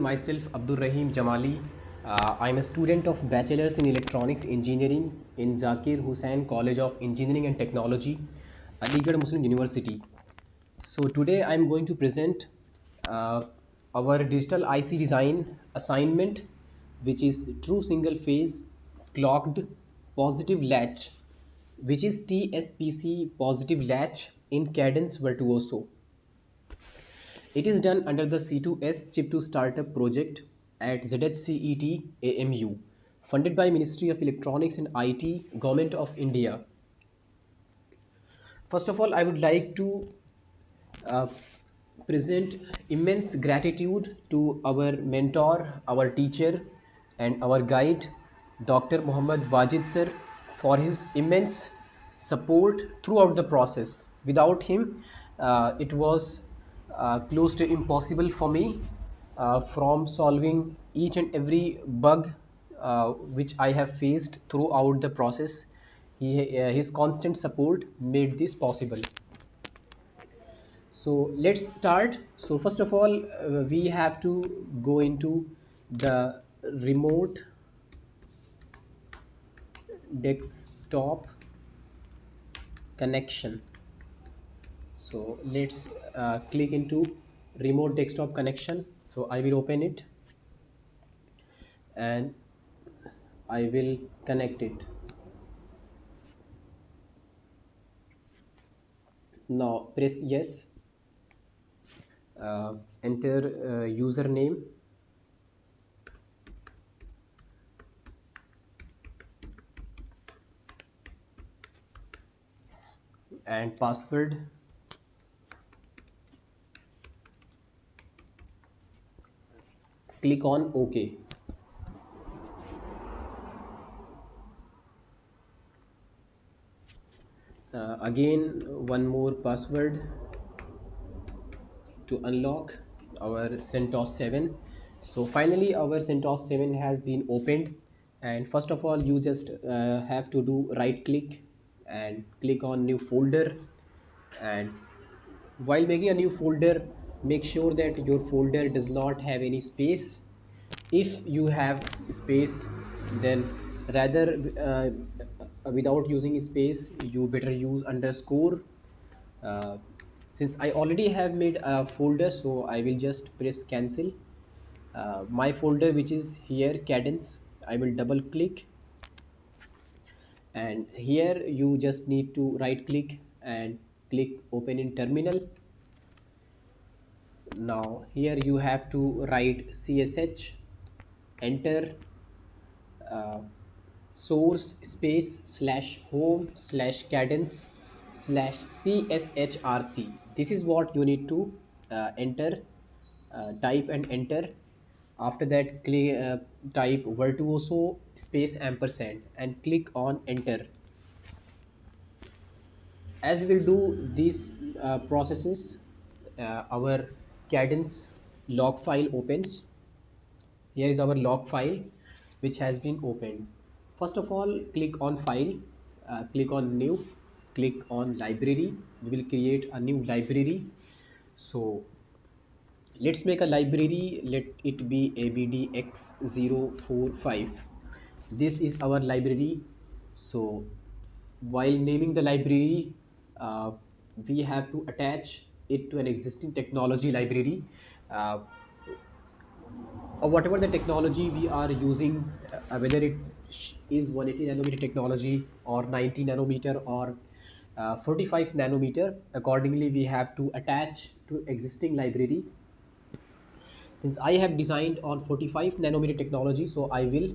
myself Abdul Rahim Jamali. I'm a student of Bachelor's in Electronics Engineering in Zakir Hussain College of Engineering and Technology, Aligarh Muslim University. So today I'm going to present uh, our digital IC design assignment, which is true single phase clocked positive latch, which is TSPC Positive Latch in Cadence Virtuoso. It is done under the C2S Chip to Startup project at ZHCET AMU, funded by Ministry of Electronics and IT, Government of India. First of all, I would like to uh, present immense gratitude to our mentor, our teacher, and our guide, Dr. Muhammad Wajid sir, for his immense support throughout the process. Without him, it was close to impossible for me from solving each and every bug which I have faced throughout the process. His constant support made this possible. So let's start. So first of all, we have to go into the remote desktop connection. So let's click into remote desktop connection. So I will open it and I will connect it. Now press yes, enter username and password. Click on OK. Again, one more password to unlock our CentOS 7. So finally our CentOS 7 has been opened, and first of all you just have to do right click and click on new folder. And while making a new folder, make sure that your folder does not have any space. If you have space, then rather without using space, you better use underscore. uh, since I already have made a folder, so I will just press cancel. My folder, which is here Cadence, I will double click, and here you just need to right click and click open in terminal. Now here you have to write csh, enter uh, source space slash home slash cadence slash cshrc. This is what you need to enter, type and enter. After that, type virtuoso space ampersand and click on enter. As we will do these processes, our cadence log file opens. Here is our log file which has been opened. First of all, click on file, click on new, click on library. We will create a new library. So let's make a library. Let it be abdx045. This is our library. So while naming the library, we have to attach it to an existing technology library. uh, or whatever the technology we are using, whether it is 180 nanometer technology or 90 nanometer or 45 nanometer. Accordingly, we have to attach to existing library. Since I have designed on 45 nanometer technology, so I will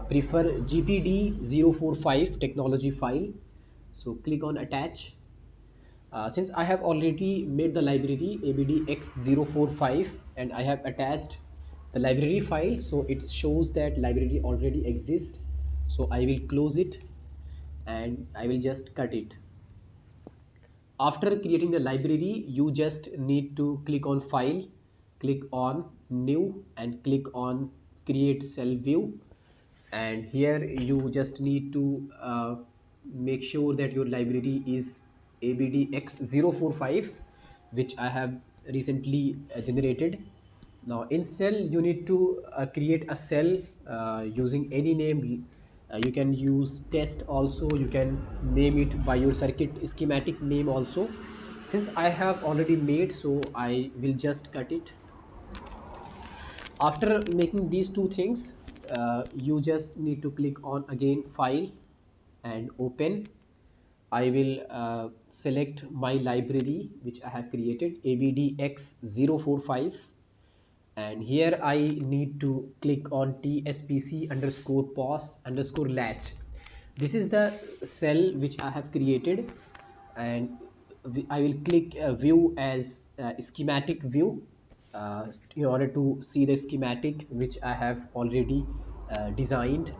prefer GPD045 technology file. So click on attach. Since I have already made the library abdx045 and I have attached the library file, so it shows that library already exists. So I will close it and I will just cut it. After creating the library, you just need to click on file, click on new and click on create cell view. And here you just need to make sure that your library is abdx045, which I have recently generated. Now in cell, you need to create a cell using any name. You can use test also. You can name it by your circuit schematic name also. Since I have already made, so I will just cut it. After making these two things, you just need to click on again file and open. I will select my library which I have created, abdx045, and here I need to click on TSPC underscore pos underscore latch. This is the cell which I have created, and I will click view as schematic view in order to see the schematic which I have already designed.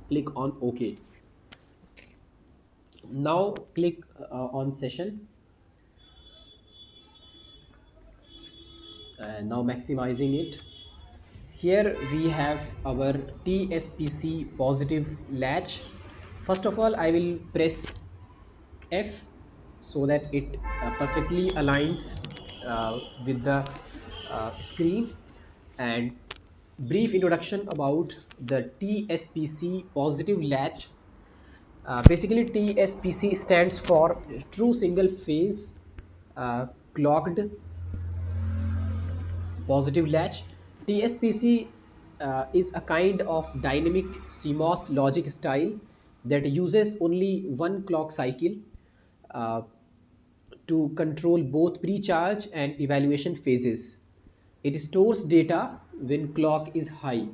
Click on OK. Now click on session, and now maximizing it. Here we have our TSPC positive latch. First of all, I will press F so that it perfectly aligns with the screen. And brief introduction about the TSPC positive latch. Basically, TSPC stands for True Single Phase Clocked Positive Latch. TSPC is a kind of dynamic CMOS logic style that uses only one clock cycle uh, to control both pre-charge and evaluation phases. It stores data when clock is high,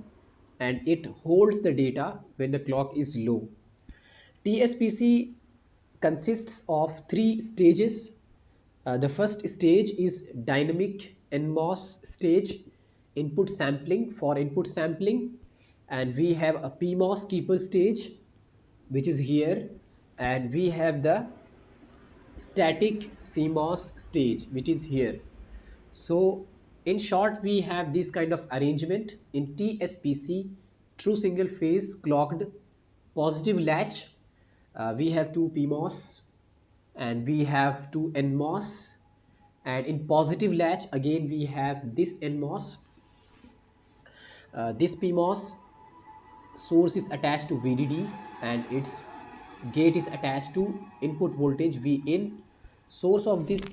and it holds the data when the clock is low. TSPC consists of three stages. The first stage is dynamic NMOS stage, input sampling for input sampling, and we have a PMOS keeper stage, which is here, and we have the static CMOS stage, which is here. So in short, we have this kind of arrangement in TSPC, true single phase clocked positive latch. We have two PMOS and we have two NMOS, and in positive latch again we have this NMOS. This PMOS source is attached to VDD and its gate is attached to input voltage Vin. Source of this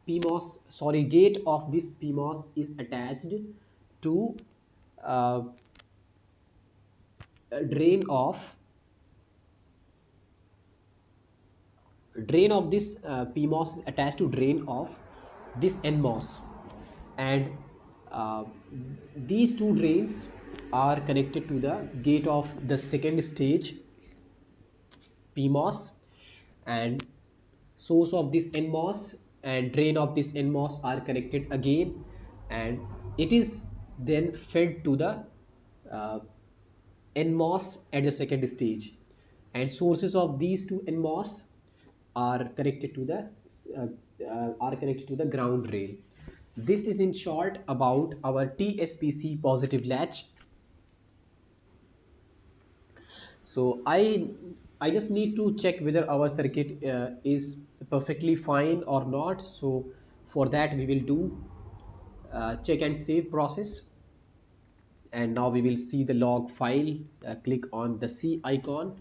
PMOS, sorry, gate of this PMOS is attached to uh, drain of this PMOS is attached to drain of this NMOS, and uh, these two drains are connected to the gate of the second stage PMOS, and source of this NMOS and drain of this NMOS are connected again, and it is then fed to the uh, NMOS at the second stage, and sources of these two NMOS are connected to the ground rail. This is in short about our TSPC positive latch. So I just need to check whether our circuit is perfectly fine or not. So for that we will do check and save process, and now we will see the log file. Click on the C icon,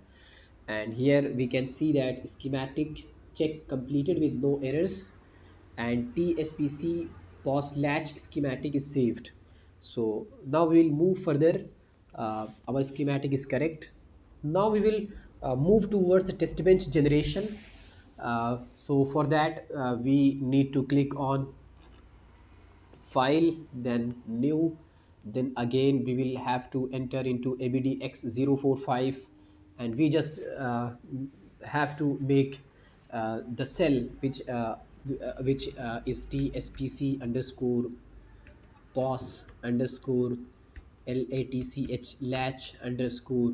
and here we can see that schematic check completed with no errors, and TSPC pos latch schematic is saved. So now we will move further. Our schematic is correct. Now we will move towards the test bench generation. So for that we need to click on file, then new, then again we will have to enter into abdx045, and we just have to make the cell which is tspc underscore pos underscore latch latch underscore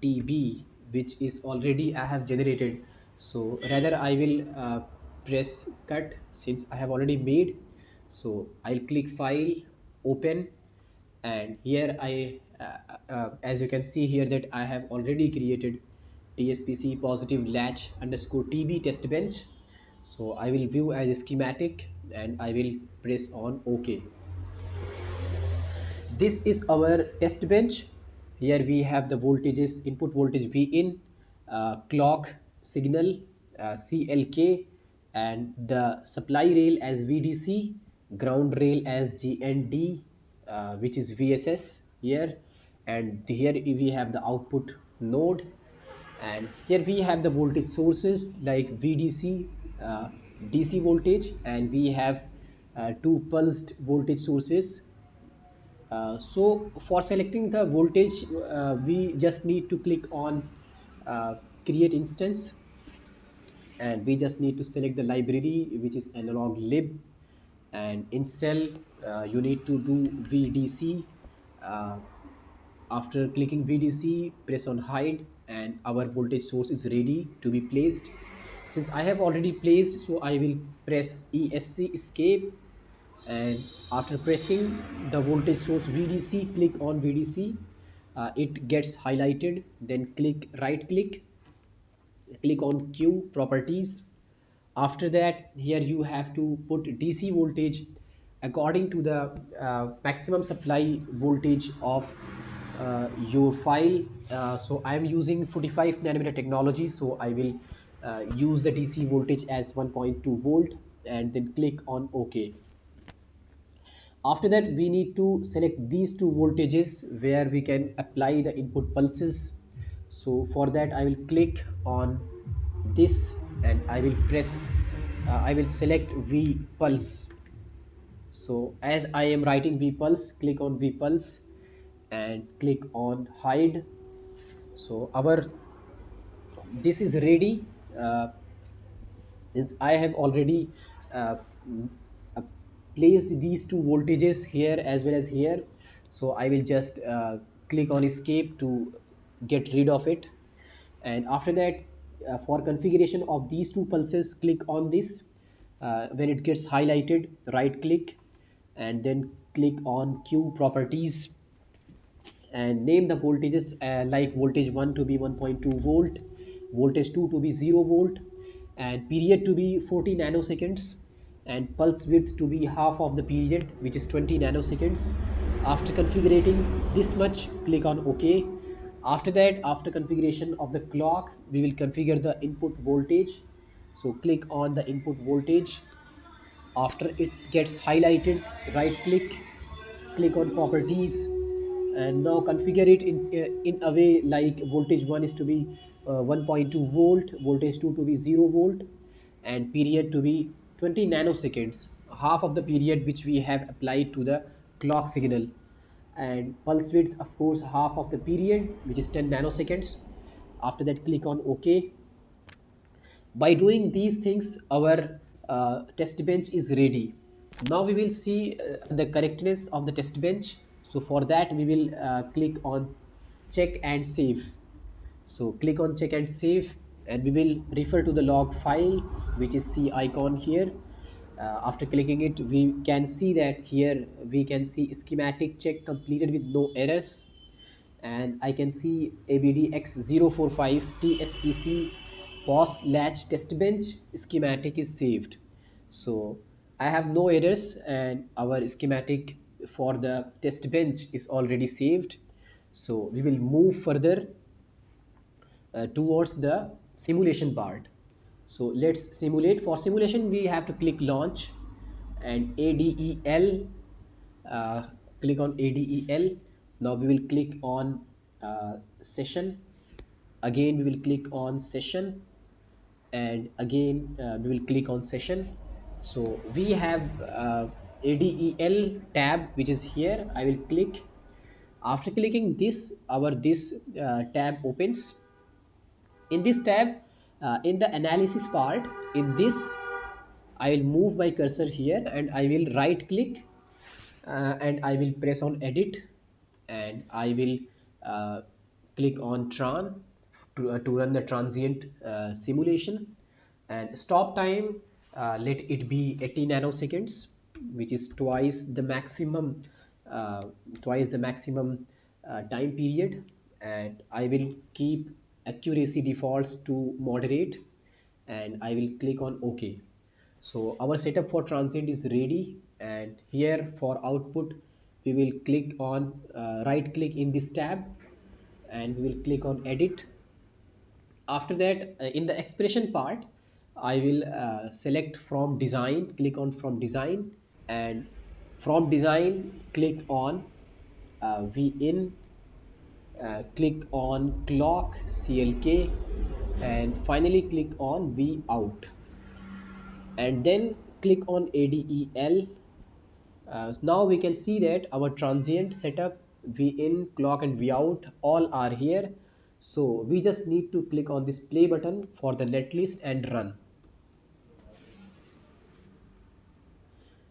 tb, which is already I have generated. So rather I will press cut since I have already made. So I'll click file, open, and here I as you can see here that I have already created tspc positive latch underscore tb test bench. So I will view as a schematic and I will press on OK. This is our test bench. Here we have the voltages, input voltage V in, clock signal CLK, and the supply rail as VDC, ground rail as GND, which is VSS here, and here we have the output node, and here we have the voltage sources like VDC, DC voltage, and we have two pulsed voltage sources. So for selecting the voltage, we just need to click on create instance, and we just need to select the library which is analog lib, and in cell you need to do VDC. uh, After clicking VDC, press on hide, and our voltage source is ready to be placed. Since I have already placed, so I will press ESC escape, and after pressing the voltage source VDC, click on VDC. It gets highlighted, then click on Q properties. After that, here you have to put DC voltage according to the maximum supply voltage of your file. So I am using 45 nanometer technology, so I will use the DC voltage as 1.2 volt, and then click on OK. After that, we need to select these two voltages where we can apply the input pulses. So for that, I will click on this, and I will press I will select V pulse. So as I am writing V pulse, click on V pulse and click on hide. So our this is ready. Since I have already uh, mm, uh, placed these two voltages here as well as here, so I will just click on escape to get rid of it. And after that, for configuration of these two pulses, click on this. When it gets highlighted, right click, and then click on Q properties, and name the voltages like voltage 1 to be 1.2 volt, voltage 2 to be 0 volt, and period to be 40 nanoseconds, and pulse width to be half of the period, which is 20 nanoseconds. After configuring this much, click on OK. After that, after configuration of the clock, we will configure the input voltage. So click on the input voltage. After it gets highlighted, right click on properties, and now configure it in a way like voltage 1 is to be 1.2 volt, voltage 2 to be 0 volt, and period to be 20 nanoseconds, half of the period which we have applied to the clock signal. And pulse width, of course, half of the period, which is 10 nanoseconds. After that, click on OK. By doing these things, our test bench is ready. Now we will see the correctness of the test bench. So for that, we will click on check and save. So click on check and save, and we will refer to the log file, which is C icon here. After clicking it, we can see that here we can see schematic check completed with no errors, and I can see ABDX045 TSPC POS latch test bench schematic is saved. So I have no errors, and our schematic for the test bench is already saved. So we will move further towards the simulation part. So let's simulate. For simulation, we have to click launch and ADEL. Uh, Click on ADEL. Now we will click on session. Again, we will click on session, and again we will click on session. So we have ADEL tab, which is here. I will click. After clicking this, our this tab opens. In this tab, in the analysis part, in this, I will move my cursor here, and I will right click, and I will press on edit, and I will uh, click on tran to run the transient simulation, and stop time, let it be 80 nanoseconds, which is uh, twice the maximum time period. And I will keep accuracy defaults to moderate, and I will click on OK. So our setup for transient is ready, and here for output, we will click on right click in this tab, and we will click on edit. After that, in the expression part, I will select from design, click on from design, and from design click on v in, click on clock clk, and finally click on v out, and then click on ADEL. Now we can see that our transient setup, V in, clock, and V out all are here. So we just need to click on this play button for the netlist and run.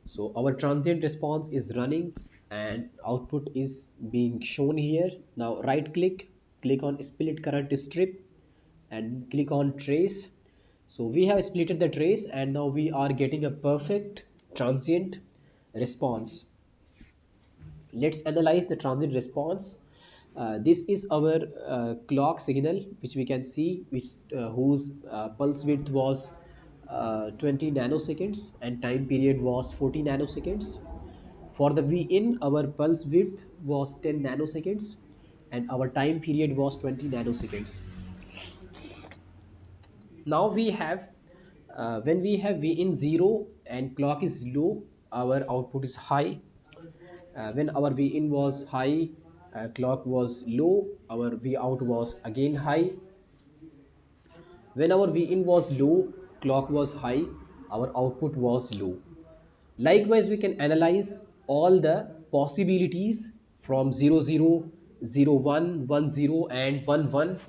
So our transient response is running and output is being shown here. Now right click, click on split current strip, and click on trace. So we have splitted the trace, and now we are getting a perfect transient response. Let's analyze the transient response. This is our clock signal, which we can see, which whose pulse width was 20 nanoseconds and time period was 40 nanoseconds. For the V in, our pulse width was 10 nanoseconds and our time period was 20 nanoseconds. Now we have, when we have V in 0 and clock is low, our output is high. When our V in was high, clock was low, our V out was again high. When our V in was low, clock was high, our output was low. Likewise, we can analyze all the possibilities from 00, 01, 10, and 11.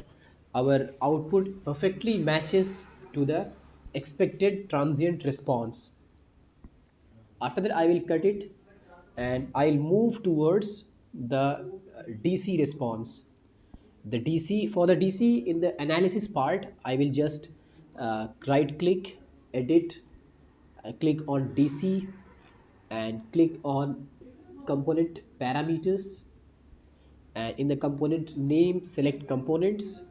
Our output perfectly matches to the expected transient response. After that, I will cut it and I'll move towards the DC response. The DC, for the DC in the analysis part, I will just right click, edit, click on DC, and click on component parameters, and in the component name select components.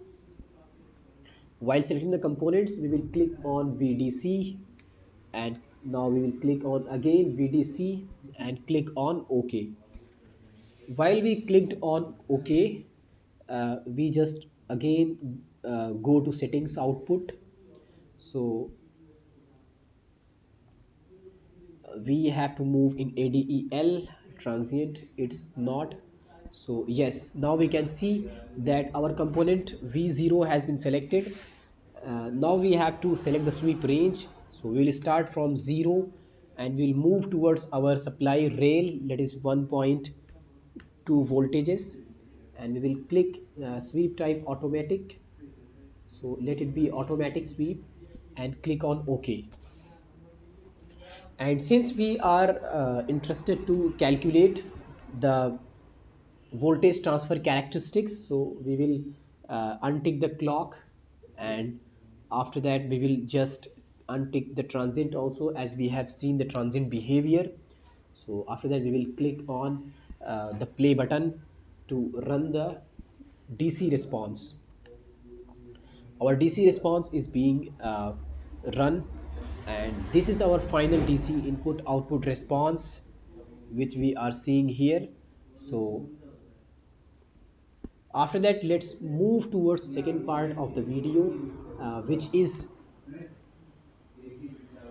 While selecting the components, we will click on VDC, and now we will click on again VDC and click on OK. While we clicked on OK, we just again go to settings output. So we have to move in ADEL transient, it's not. So yes, now we can see that our component V0 has been selected. Now we have to select the sweep range. So we will start from 0 and we'll move towards our supply rail, that is 1.2 voltages, and we will click sweep type automatic. So let it be automatic sweep and click on OK. And since we are interested to calculate the voltage transfer characteristics, so we will untick the clock, and after that we will just untick the transient also, as we have seen the transient behavior. So after that we will click on the play button to run the DC response. Our DC response is being run, and this is our final DC input output response, which we are seeing here. So after that, let's move towards the second part of the video, which is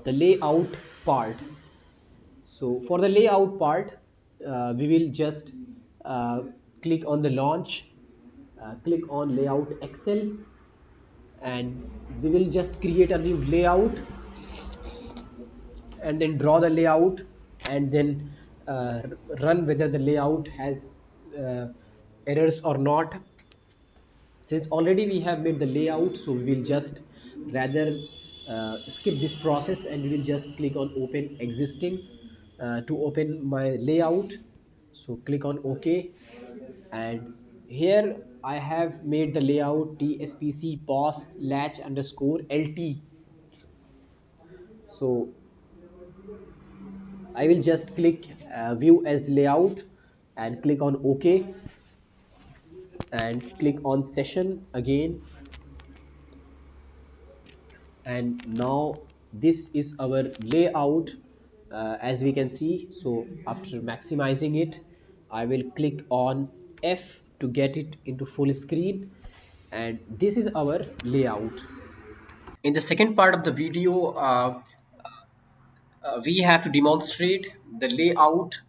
the layout part. So for the layout part, we will just click on the launch, click on layout Excel, and we will just create a new layout and then draw the layout, and then uh, run whether the layout has uh, errors or not. Since already we have made the layout, so we will just rather skip this process, and we will just click on open existing to open my layout. So click on OK, and here I have made the layout TSPC POS latch underscore LT. So I will just click view as layout and click on OK, and click on session again. And now this is our layout, as we can see. So after maximizing it, I will click on F to get it into full screen, and this is our layout. In the second part of the video, we have to demonstrate the layout.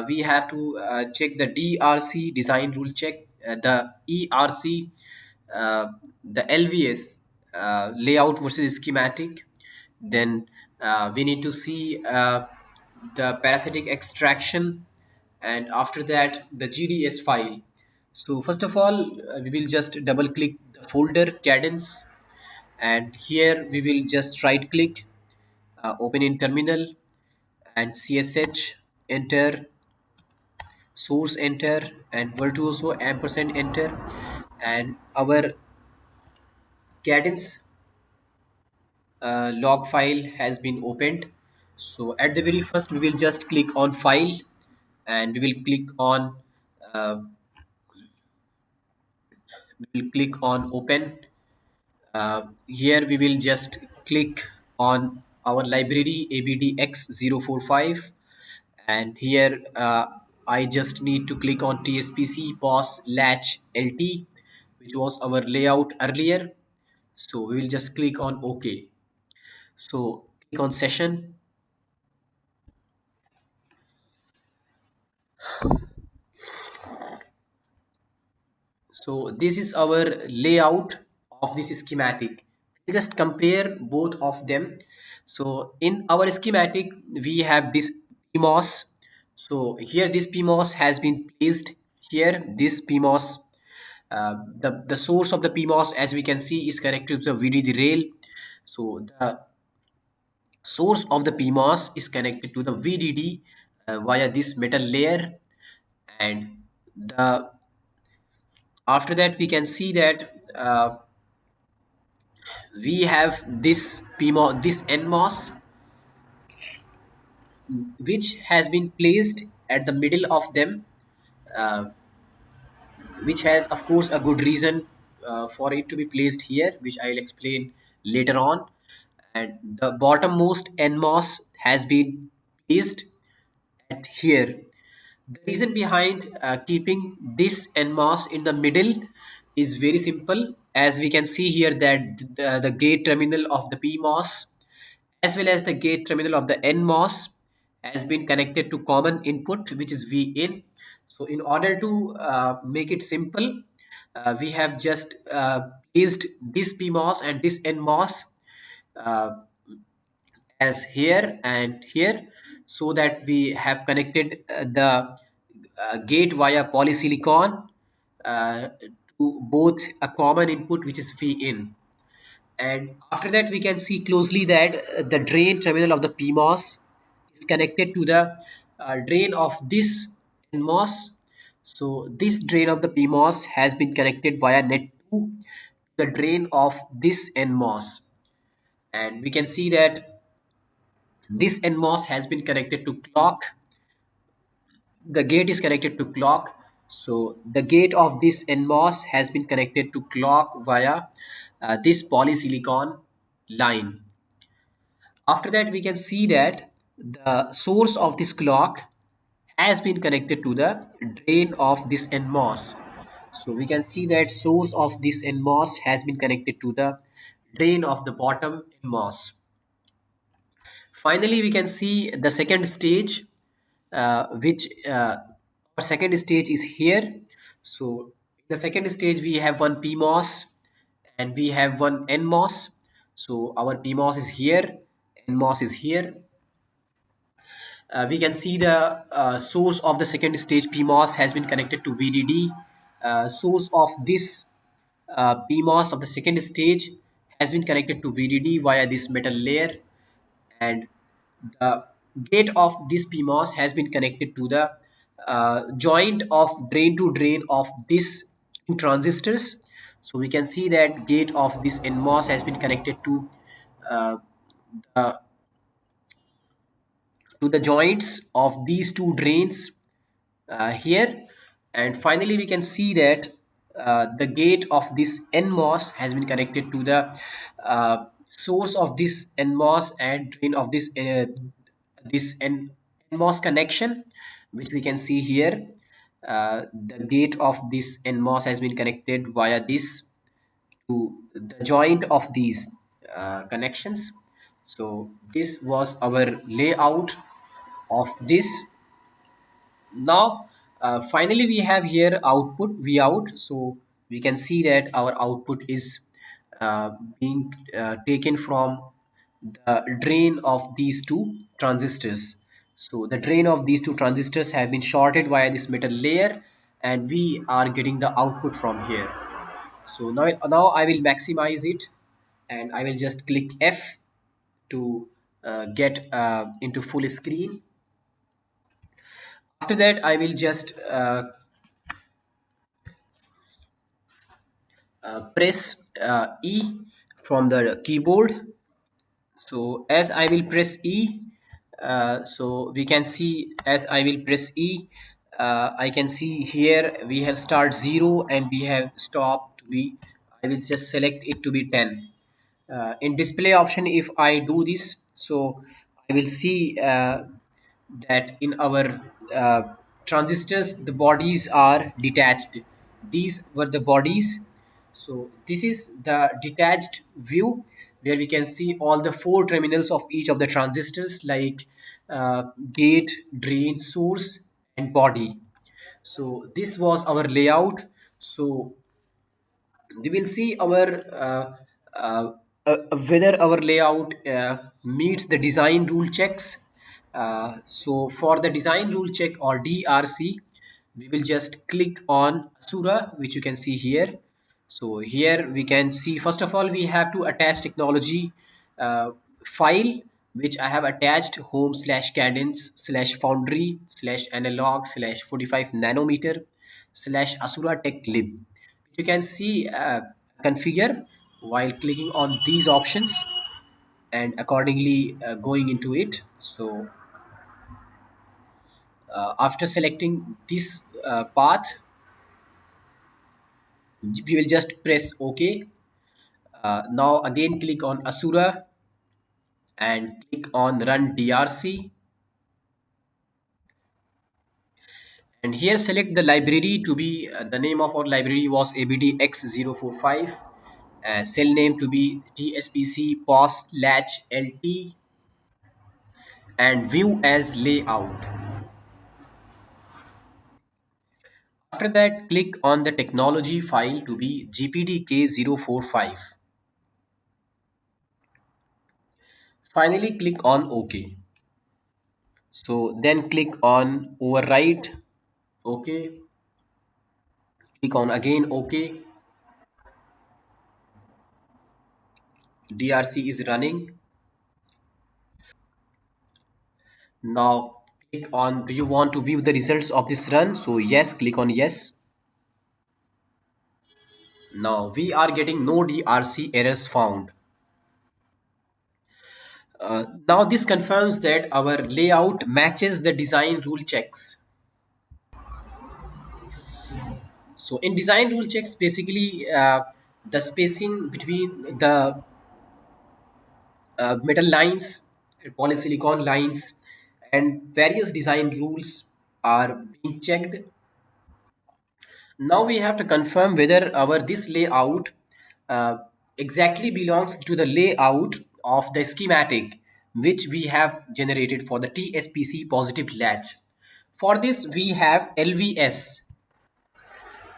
We have to check the DRC design rule check, the ERC, uh, the LVS layout versus schematic. Then we need to see the parasitic extraction, and after that the GDS file. So first of all, we will just double click the folder Cadence, and here we will just right click, open in terminal, and CSH, enter, source enter, and virtuoso ampersand enter, and our Cadence log file has been opened. So at the very first we will just click on file, and we will click on open. Here we will just click on our library abdx045, and here I just need to click on TSPC Pos Latch LT, which was our layout earlier. So we will just click on OK. So click on session. So this is our layout of this schematic. We'll just compare both of them. So in our schematic, we have this PMOS. So here this PMOS has been placed here. This PMOS, the source of the PMOS, as we can see, is connected to the VDD rail. So the source of the PMOS is connected to the VDD via this metal layer, and the after that we can see that we have this PMOS, this NMOS, which has been placed at the middle of them, uh, which has of course a good reason for it to be placed here, which I'll explain later on. And the bottommost NMOS has been placed at here. The reason behind keeping this NMOS in the middle is very simple. As we can see here that the gate terminal of the PMOS as well as the gate terminal of the NMOS has been connected to common input, which is V in. So in order to make it simple, we have just placed this PMOS and this NMOS uh, as here and here, so that we have connected the gate via polysilicon to both a common input, which is V in. And after that we can see closely that the drain terminal of the PMOS is connected to the drain of this NMOS. So this drain of the PMOS has been connected via net to the drain of this NMOS, and we can see that this NMOS has been connected to clock. The gate is connected to clock. So the gate of this NMOS has been connected to clock via this polysilicon line. After that, we can see that the source of this clock has been connected to the drain of this NMOS. So we can see that source of this NMOS has been connected to the drain of the bottom NMOS. Finally, we can see the second stage, which our second stage is here. So in the second stage, we have one PMOS and we have one NMOS. So our PMOS is here, NMOS is here. We can see the source of the second stage PMOS has been connected to VDD. Source of this PMOS of the second stage has been connected to VDD via this metal layer, and the gate of this PMOS has been connected to the joint of drain to drain of these two transistors. So we can see that gate of this NMOS has been connected uh, the to the joints of these two drains here. And finally we can see that the gate of this NMOS has been connected to the source of this NMOS and drain of this NMOS connection, which we can see here. the gate of this NMOS has been connected via this to the joint of these connections. So this was our layout of this. Now finally we have here output V out. So we can see that our output is being taken from the drain of these two transistors. So the drain of these two transistors have been shorted via this metal layer, and we are getting the output from here. So now I will maximize it, and I will just click F to get into full screen. After that, I will just press E from the keyboard. So as I will press E, so we can see as I will press E, I can see here we have start 0 and we have stop to be, I will just select it to be 10. In display option, if I do this, so I will see that in our transistors the bodies are detached. These were the bodies. So this is the detached view where we can see all the four terminals of each of the transistors, like gate, drain, source, and body. So this was our layout. So we will see our whether our layout meets the design rule checks. So for the design rule check, or DRC, we will just click on Asura, which you can see here. So here we can see, first of all, we have to attach technology file, which I have attached, home slash cadence slash foundry slash analog slash 45 nanometer slash Asura tech lib. You can see configure while clicking on these options and accordingly going into it. So after selecting this path, we will just press OK. Now again click on Asura and click on run DRC, and here select the library to be the name of our library was ABDX045, cell name to be TSPC Positive Latch LT, and view as layout. After that, click on the technology file to be GPDK045. Finally, click on OK. So then click on overwrite. OK. Click on again OK. DRC is running. Now click on, do you want to view the results of this run? So yes, click on yes. Now we are getting no DRC errors found. Now this confirms that our layout matches the design rule checks. So in design rule checks, basically the spacing between the metal lines, polysilicon lines, and various design rules are being checked. Now we have to confirm whether our this layout uh, exactly belongs to the layout of the schematic which we have generated for the TSPC positive latch. For this we have LVS,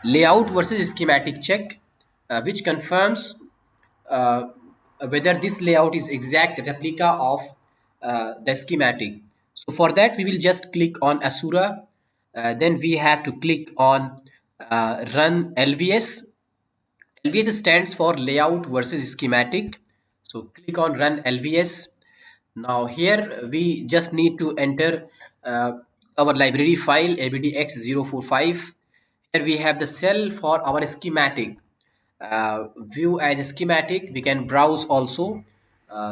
layout versus schematic check, which confirms uh, whether this layout is exact replica of the schematic. So for that we will just click on Asura, then we have to click on run LVS. LVS stands for layout versus schematic. So click on run LVS. Now here we just need to enter our library file abdx045. Here we have the cell for our schematic. View as a schematic. We can browse also.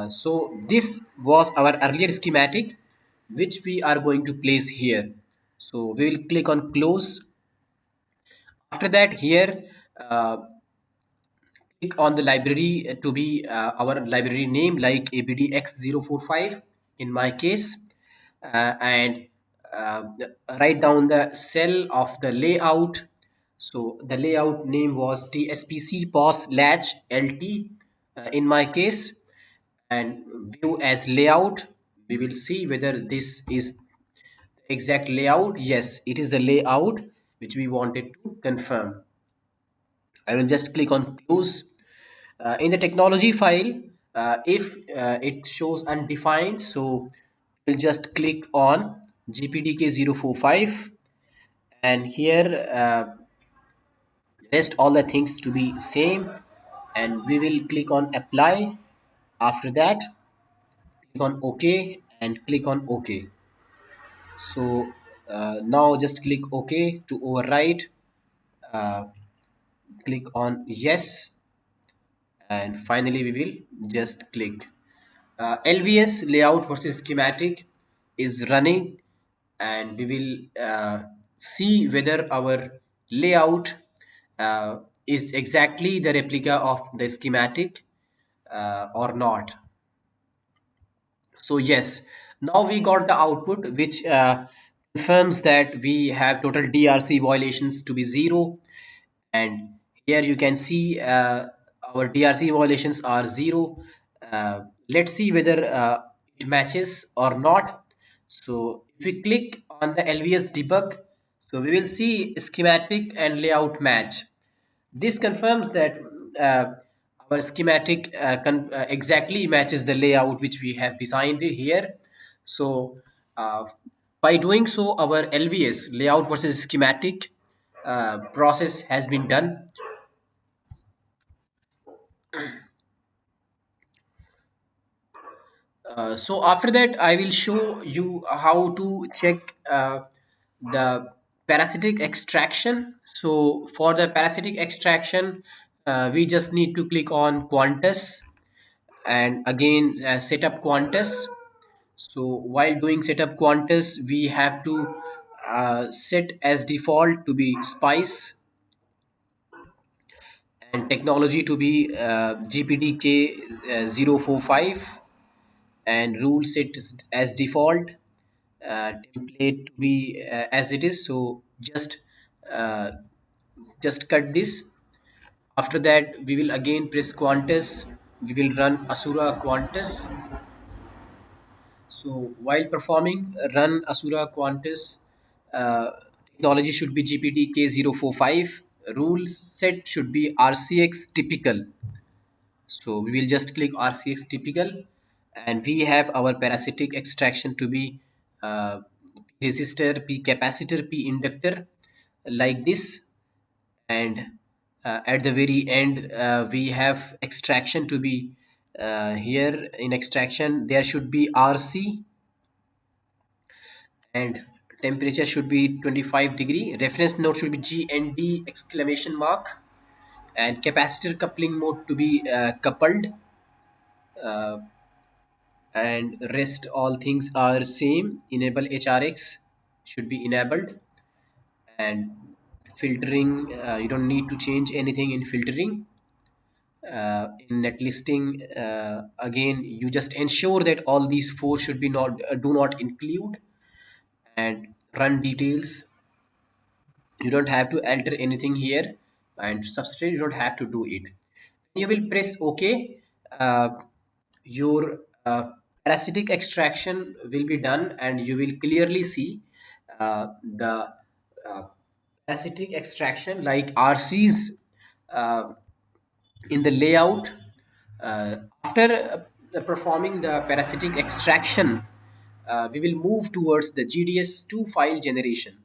So this was our earlier schematic, which we are going to place here. So we will click on close. After that, here click on the library to be our library name, like abdx045 in my case, and write down the cell of the layout. So the layout name was TSPC POS Latch LT in my case, and view as layout. We will see whether this is exact layout. Yes, it is the layout which we wanted to confirm. I will just click on close. In the technology file, if it shows undefined, so we'll just click on GPDK045, and here rest all the things to be same, and we will click on apply. After that, click on OK and click on OK. So now just click OK to override. Uh, Click on yes, and finally we will just click. LVS layout versus schematic is running, and we will see whether our layout is exactly the replica of the schematic or not. So yes, now we got the output which confirms that we have total DRC violations to be 0, and here you can see our DRC violations are 0. Let's see whether it matches or not. So if we click on the LVS debug, so we will see schematic and layout match. This confirms that uh, our schematic exactly matches the layout which we have designed here. So by doing so, our LVS layout versus schematic process has been done. So after that, I will show you how to check the parasitic extraction. So for the parasitic extraction, we just need to click on Quantus, and again set up Quantus. So while doing setup Quantus, we have to set as default to be Spice, and technology to be GPDK 045, and rule set as default, template to be as it is. So uh, just cut this. After that, we will again press Quantus. We will run Asura Quantus. So while performing run Asura Quantus, uh, technology should be GPDK 045. Rule set should be RCX typical. So we will just click RCX typical, and we have our parasitic extraction to be uh, resistor, P capacitor, P inductor, like this. And at the very end, we have extraction to be here. In extraction, there should be RC, and temperature should be 25 degree. Reference node should be GND exclamation mark, and capacitor coupling mode to be coupled, uh, and rest all things are same. Enable HRX should be enabled, and filtering, you don't need to change anything in filtering. In net listing, again you just ensure that all these four should be not do not include, and run details. You don't have to alter anything here, and substrate you don't have to do it. You will press OK. uh, your parasitic extraction will be done, and you will clearly see the uh, parasitic extraction like RCs uh, in the layout. After performing the parasitic extraction, we will move towards the GDS2 file generation.